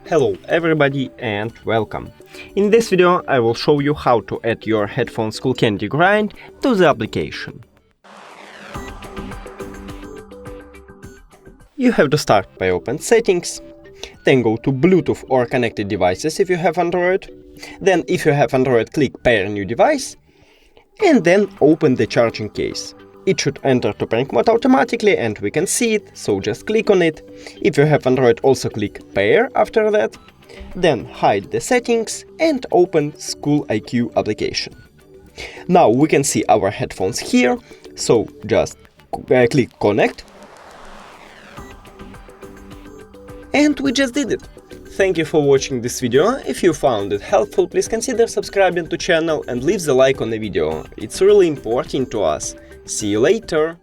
Hello everybody and welcome. In this video I will show you how to add your headphone Skullcandy Grind to the application. You have to start by open Settings, then go to Bluetooth or connected devices if you have Android, then if you have Android click Pair new device, and then open the charging case. It should enter to prank mode automatically and we can see it, so just click on it. If you have Android, also click Pair after that. Then hide the settings and open SkullIQ application. Now we can see our headphones here, so just click Connect. And we just did it. Thank you for watching this video. If you found it helpful, please consider subscribing to channel and leave the like on the video. It's really important to us. See you later!